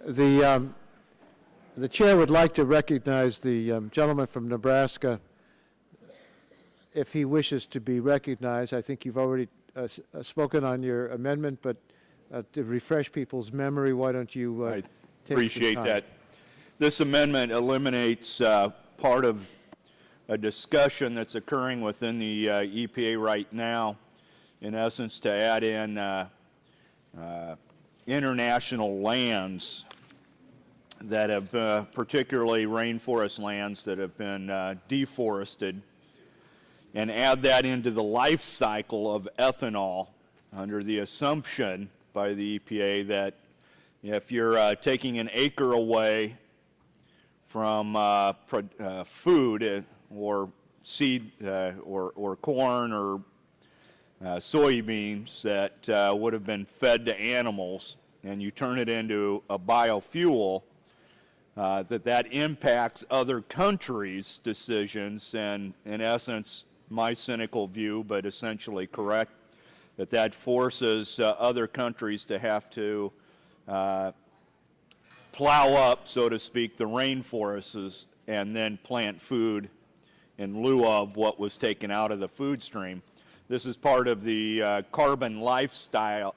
The chair would like to recognize the gentleman from Nebraska, if he wishes to be recognized. I think you've already spoken on your amendment, but to refresh people's memory, why don't you I take appreciate some time. that. This amendment eliminates part of a discussion that's occurring within the EPA right now, in essence, to add in international lands that have, particularly rainforest lands that have been deforested, and add that into the life cycle of ethanol under the assumption by the EPA that if you're taking an acre away from food or seed or corn or soybeans that would have been fed to animals, and you turn it into a biofuel, that impacts other countries' decisions, and in essence, my cynical view, but essentially correct, that forces other countries to have to plow up, so to speak, the rainforests and then plant food in lieu of what was taken out of the food stream. This is part of the carbon life cycle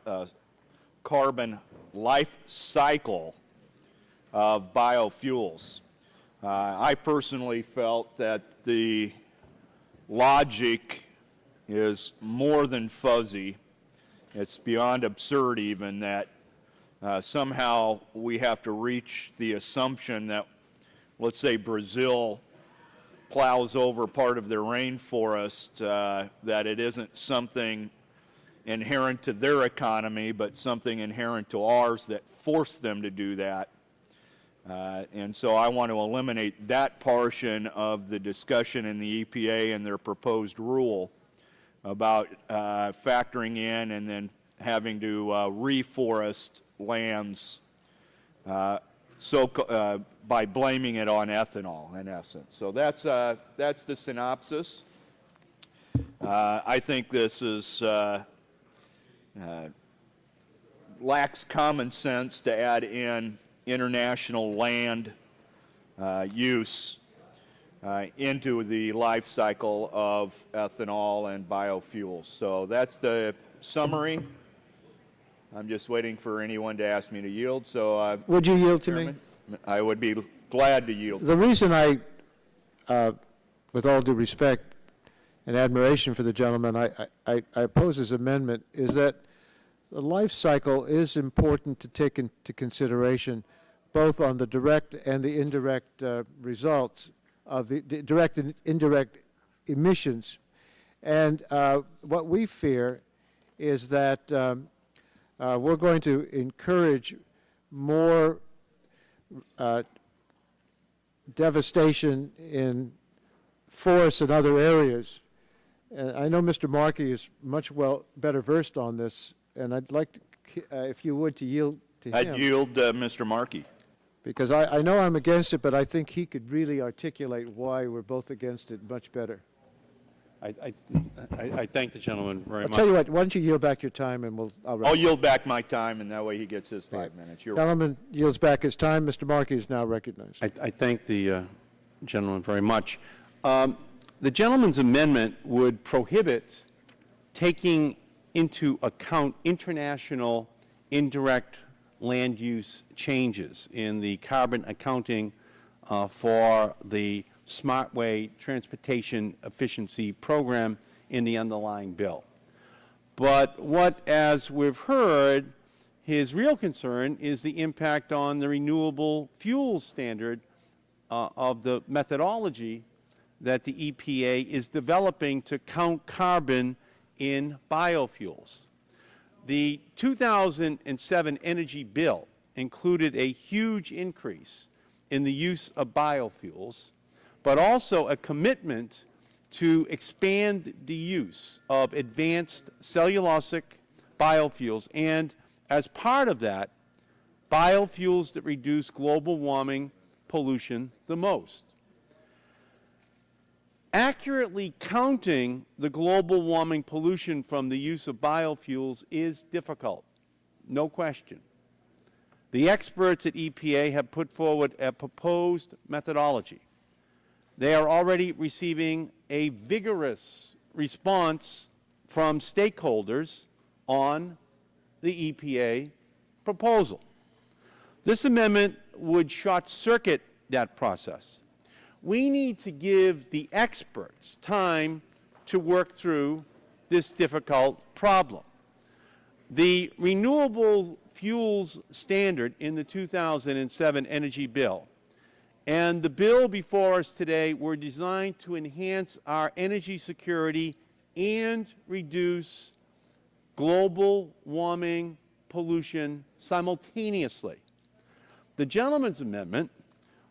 of biofuels. I personally felt that the logic is more than fuzzy. It's beyond absurd even that somehow we have to reach the assumption that, let's say, Brazil plows over part of their rainforest, that it isn't something inherent to their economy, but something inherent to ours that forced them to do that. And so I want to eliminate that portion of the discussion in the EPA and their proposed rule about factoring in and then having to reforest lands by blaming it on ethanol, in essence. So that's the synopsis. I think this is lacks common sense to add in international land use into the life cycle of ethanol and biofuels. So that's the summary. I'm just waiting for anyone to ask me to yield. So, would you yield to Chairman, me? I would be glad to yield. The reason I, with all due respect and admiration for the gentleman, I oppose his amendment is that the life cycle is important to take into consideration, both on the direct and the indirect results of the direct and indirect emissions. And what we fear is that we're going to encourage more devastation in forests and other areas. And I know Mr. Markey is much better versed on this, and I'd like to, if you would, to yield to him. I'd yield Mr. Markey. Because I know I'm against it, but I think he could really articulate why we're both against it much better. I thank the gentleman very much. I'll tell you what, why don't you yield back your time, and I'll yield back my time, and that way he gets his 5 minutes. You're gentleman yields back his time. Mr. Markey is now recognized. I thank the gentleman very much. The gentleman's amendment would prohibit taking into account international indirect land use changes in the carbon accounting for the Smartway Transportation Efficiency Program in the underlying bill. But what, as we've heard, his real concern is the impact on the renewable fuels standard of the methodology that the EPA is developing to count carbon in biofuels. The 2007 energy bill included a huge increase in the use of biofuels, but also a commitment to expand the use of advanced cellulosic biofuels, and as part of that, biofuels that reduce global warming pollution the most. Accurately counting the global warming pollution from the use of biofuels is difficult, no question. The experts at EPA have put forward a proposed methodology. They are already receiving a vigorous response from stakeholders on the EPA proposal. This amendment would short-circuit that process. We need to give the experts time to work through this difficult problem. The renewable fuels standard in the 2007 energy bill and the bill before us today were designed to enhance our energy security and reduce global warming pollution simultaneously. The gentleman's amendment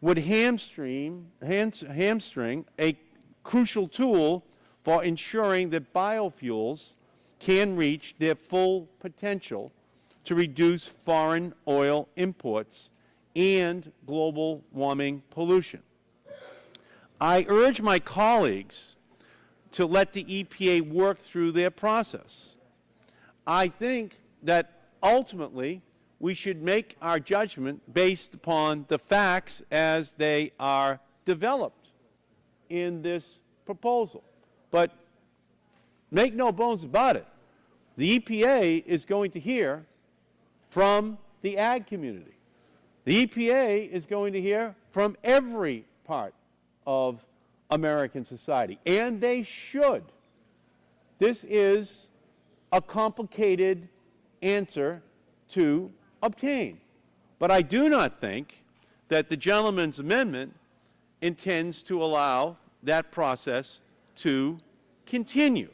would hamstring a crucial tool for ensuring that biofuels can reach their full potential to reduce foreign oil imports and global warming pollution. I urge my colleagues to let the EPA work through their process. I think that ultimately we should make our judgment based upon the facts as they are developed in this proposal. But make no bones about it, the EPA is going to hear from the ag community. The EPA is going to hear from every part of American society, and they should. This is a complicated answer to obtain. But I do not think that the gentleman's amendment intends to allow that process to continue.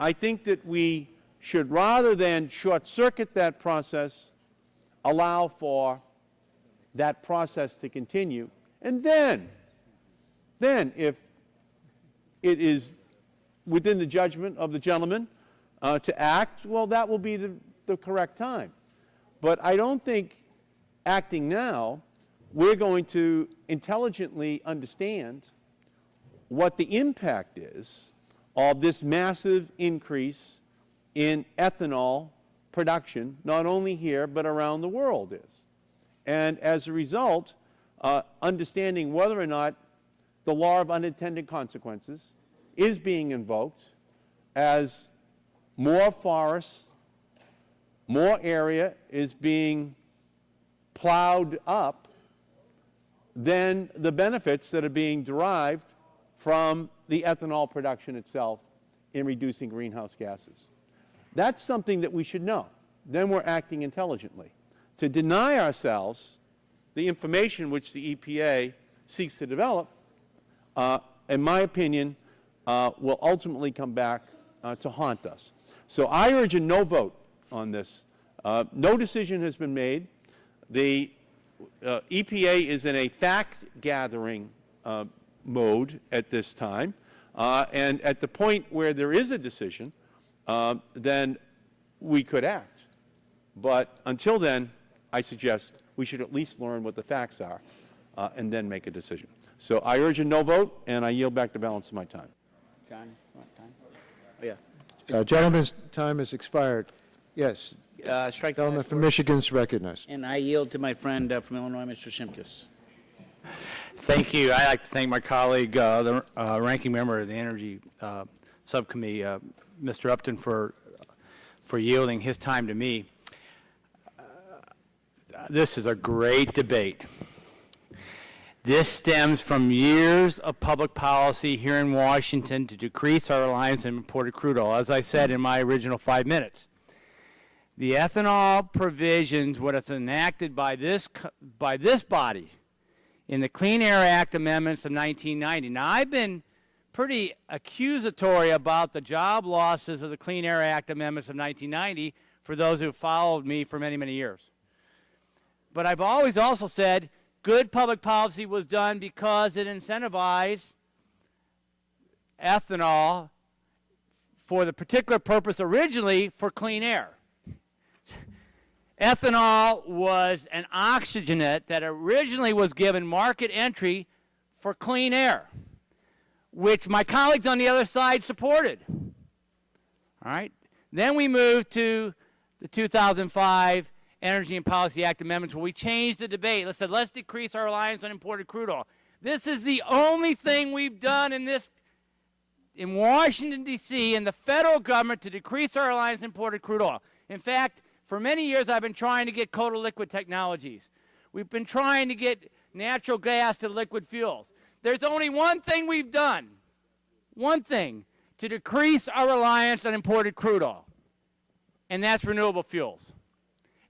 I think that we should, rather than short-circuit that process, allow for that process to continue, and then if it is within the judgment of the gentleman to act, well, that will be the correct time. But I don't think acting now, we're going to intelligently understand what the impact is of this massive increase in ethanol production, not only here but around the world is. And as a result, understanding whether or not the law of unintended consequences is being invoked as more forests, more area is being plowed up than the benefits that are being derived from the ethanol production itself in reducing greenhouse gases. That's something that we should know. Then we're acting intelligently. To deny ourselves the information which the EPA seeks to develop, in my opinion, will ultimately come back to haunt us. So I urge a no vote on this. No decision has been made. The EPA is in a fact-gathering mode at this time, and at the point where there is a decision, then we could act. But until then, I suggest we should at least learn what the facts are and then make a decision. So I urge a no vote, and I yield back the balance of my time. John, you want time? Oh, yeah. Gentleman's time has expired. Yes. Strike Gentleman that from first. Michigan is recognized. And I yield to my friend from Illinois, Mr. Shimkus. Thank you. I'd like to thank my colleague, the ranking member of the Energy Subcommittee, Mr. Upton, for yielding his time to me. This is a great debate. This stems from years of public policy here in Washington to decrease our reliance on imported crude oil, as I said in my original 5 minutes. The ethanol provisions, what is enacted by this body in the Clean Air Act amendments of 1990. Now, I've been pretty accusatory about the job losses of the Clean Air Act amendments of 1990 for those who followed me for many, many years. But I've always also said good public policy was done because it incentivized ethanol for the particular purpose originally for clean air. Ethanol was an oxygenate that originally was given market entry for clean air, which my colleagues on the other side supported. All right? Then we moved to the 2005 Energy and Policy Act amendments where we changed the debate. Let's decrease our reliance on imported crude oil. This is the only thing we've done in Washington, D.C., in the federal government to decrease our reliance on imported crude oil. In fact, for many years, I've been trying to get coal to liquid technologies. We've been trying to get natural gas to liquid fuels. There's only one thing we've done, one thing, to decrease our reliance on imported crude oil, and that's renewable fuels,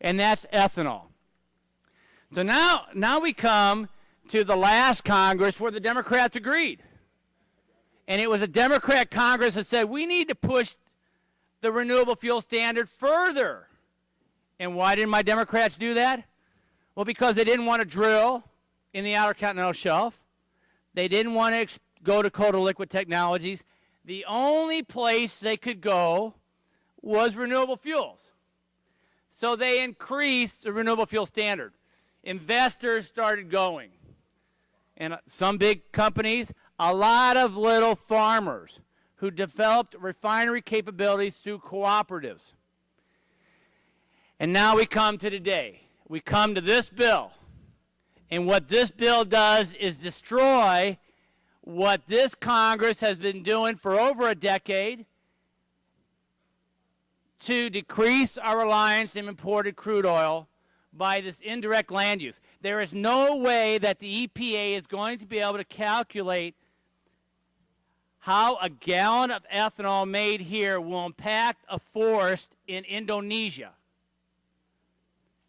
and that's ethanol. So now we come to the last Congress where the Democrats agreed. And it was a Democrat Congress that said we need to push the renewable fuel standard further. And why didn't my Democrats do that? Well, because they didn't want to drill in the Outer Continental Shelf. They didn't want to go to coal to liquid technologies. The only place they could go was renewable fuels. So they increased the renewable fuel standard. Investors started going. And some big companies, a lot of little farmers who developed refinery capabilities through cooperatives. And now we come to today. We come to this bill. And what this bill does is destroy what this Congress has been doing for over a decade to decrease our reliance on imported crude oil by this indirect land use. There is no way that the EPA is going to be able to calculate how a gallon of ethanol made here will impact a forest in Indonesia.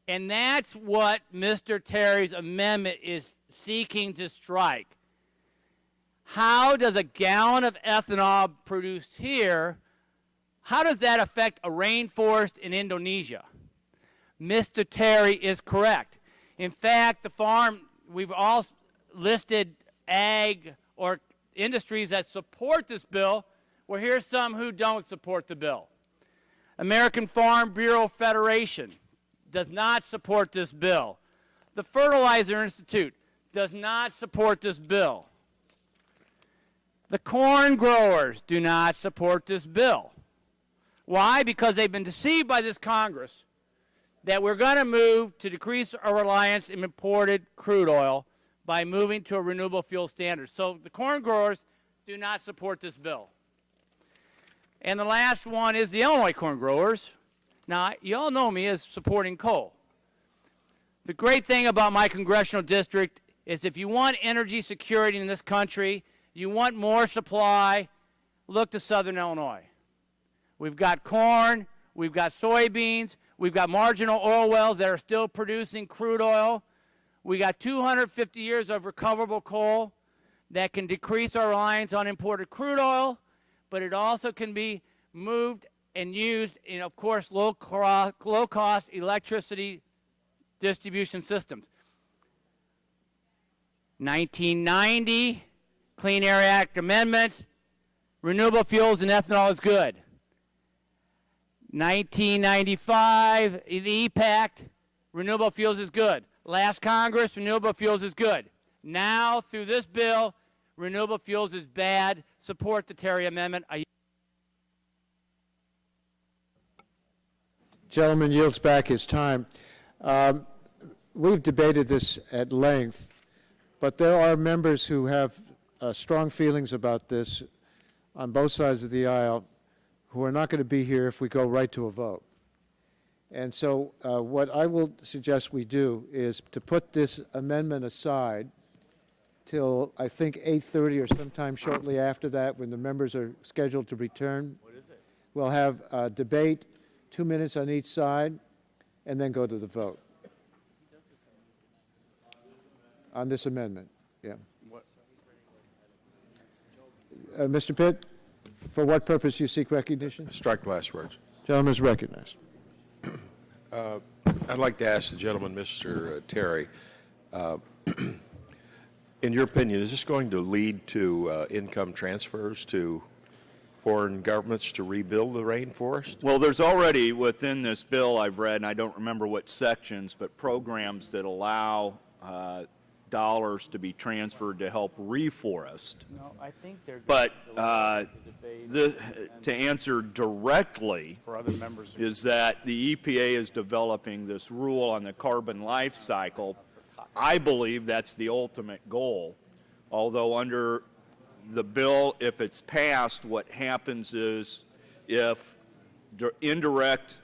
And that's what Mr. Terry's amendment is seeking to strike. How does a gallon of ethanol produced here, how does that affect a rainforest in Indonesia? Mr. Terry is correct. In fact, we've all listed ag or industries that support this bill. Well, here's some who don't support the bill. American Farm Bureau Federation does not support this bill. The Fertilizer Institute does not support this bill. The corn growers do not support this bill. Why? Because they've been deceived by this Congress that we're going to move to decrease our reliance on imported crude oil by moving to a renewable fuel standard. So the corn growers do not support this bill. And the last one is the Illinois corn growers. Now, you all know me as supporting coal. The great thing about my congressional district is if you want energy security in this country, you want more supply, look to Southern Illinois. We've got corn, we've got soybeans, we've got marginal oil wells that are still producing crude oil. We got 250 years of recoverable coal that can decrease our reliance on imported crude oil, but it also can be moved and used in, of course, low-cost electricity distribution systems. 1990, Clean Air Act amendments, renewable fuels and ethanol is good. 1995, the EPACT, renewable fuels is good. Last Congress, renewable fuels is good. Now, through this bill, renewable fuels is bad. Support the Terry Amendment. Gentleman yields back his time. We've debated this at length, but there are members who have strong feelings about this on both sides of the aisle who are not going to be here if we go right to a vote. And so what I will suggest we do is to put this amendment aside till, I think, 8:30 or sometime shortly after that when the members are scheduled to return. What is it? We'll have a debate, 2 minutes on each side, and then go to the vote. On this amendment, yeah. Mr. Pitt, for what purpose do you seek recognition? Strike the last words. Gentleman is recognized. I'd like to ask the gentleman, Mr. Terry, in your opinion, is this going to lead to income transfers to foreign governments to rebuild the rainforest? Well, there's already within this bill I've read, and I don't remember what sections, but programs that allow dollars to be transferred to help reforest. No, I think they're. But to answer directly, For other members. is that the EPA is developing this rule on the carbon life cycle. I believe that's the ultimate goal, although under the bill, if it's passed, what happens is if indirect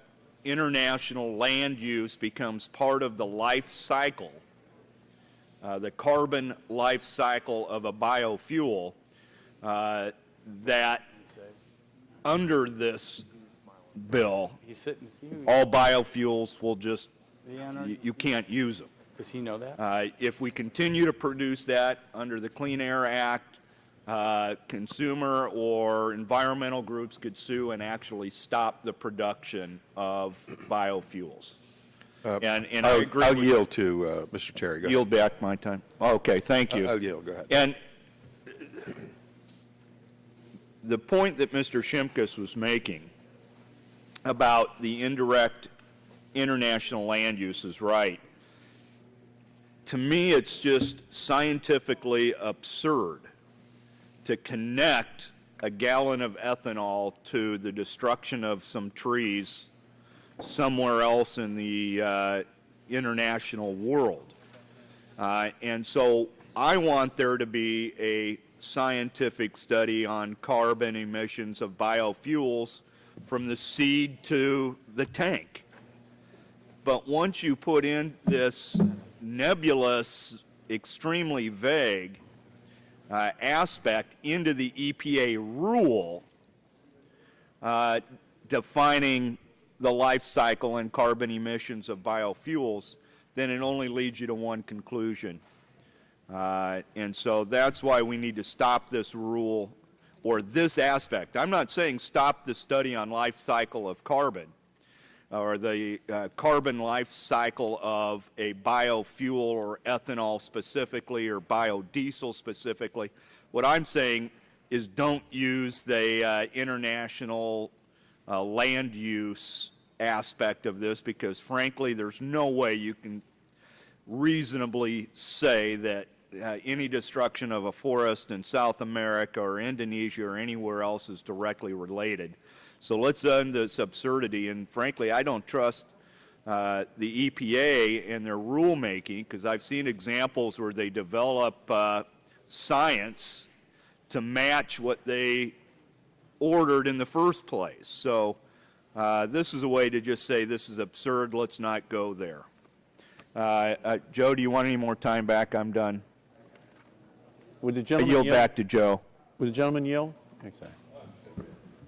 international land use becomes part of the life cycle, the carbon life cycle of a biofuel, that under this bill, He's sitting. all biofuels will just, you can't use them. Does he know that? If we continue to produce that under the Clean Air Act, consumer or environmental groups could sue and actually stop the production of biofuels. And I agree I'll with yield to Mr. Terry. Go ahead. yield back my time. Okay, thank you. I'll yield. Go ahead. And the point that Mr. Shimkus was making about the indirect international land use is right. To me, it's just scientifically absurd to connect a gallon of ethanol to the destruction of some trees somewhere else in the international world. And so I want there to be a scientific study on carbon emissions of biofuels from the seed to the tank. But once you put in this nebulous, extremely vague aspect into the EPA rule defining the life cycle and carbon emissions of biofuels, then it only leads you to one conclusion. And so that's why we need to stop this rule or this aspect. I'm not saying stop the study on life cycle of carbon or the carbon life cycle of a biofuel or ethanol specifically or biodiesel specifically. What I'm saying is don't use the international land use aspect of this, because frankly there's no way you can reasonably say that any destruction of a forest in South America or Indonesia or anywhere else is directly related. So let's end this absurdity, and frankly I don't trust the EPA and their rulemaking, because I've seen examples where they develop science to match what they ordered in the first place. So this is a way to just say this is absurd, let's not go there. Joe, do you want any more time back? I'm done. Would the I gentleman yield back to Joe. Would the gentleman yield? Exactly.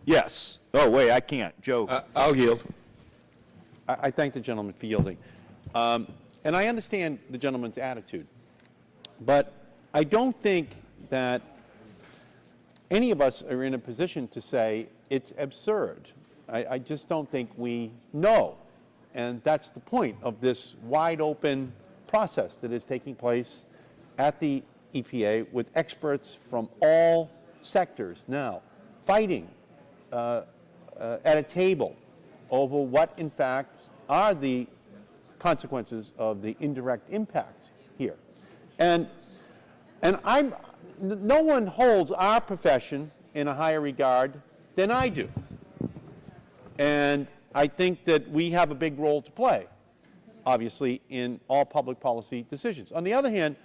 Yes. Oh, wait, I can't. Joe. I'll yield. I thank the gentleman for yielding. And I understand the gentleman's attitude. But I don't think that any of us are in a position to say it's absurd. I just don't think we know. And that's the point of this wide open process that is taking place at the EPA with experts from all sectors now fighting at a table over what in fact are the consequences of the indirect impact here. And no one holds our profession in a higher regard than I do. And I think that we have a big role to play, obviously, in all public policy decisions. On the other hand,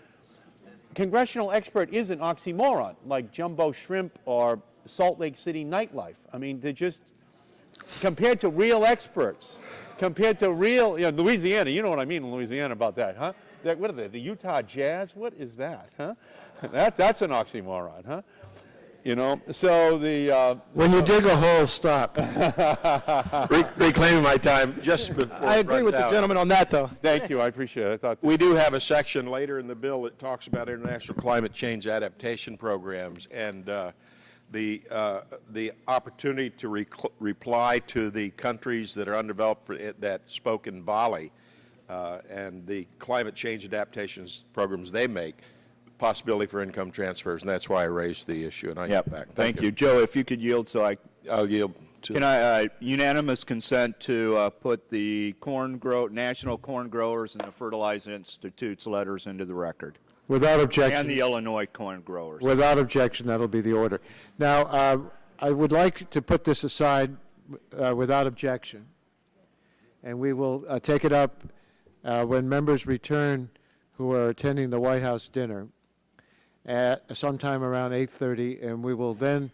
congressional expert is an oxymoron, like jumbo shrimp or Salt Lake City nightlife. I mean, they're just, compared to real experts, compared to real, Louisiana, you know what I mean in Louisiana about that, huh? What are they, the Utah Jazz? What is that, huh? That's an oxymoron, huh? You know, so the... When you dig a hole, stop. Reclaiming my time just before I it agree runs with the out. gentleman on that, though. Thank you, I appreciate it. I thought We do have a section later in the bill that talks about international climate change adaptation programs and the opportunity to reply to the countries that are undeveloped that spoke in Bali and the climate change adaptations programs they make, possibility for income transfers, and that's why I raised the issue. And I Yep. get back. Thank you. Joe, if you could yield so I'll yield to. Can I, unanimous consent to put the national corn growers and the Fertilizer Institute's letters into the record? Without objection. and the Illinois corn growers. Without objection, that'll be the order. Now, I would like to put this aside without objection, and we will take it up when members return who are attending the White House dinner at sometime around 8:30, and we will then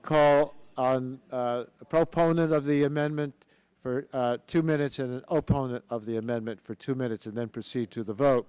call on a proponent of the amendment for 2 minutes and an opponent of the amendment for 2 minutes, and then proceed to the vote.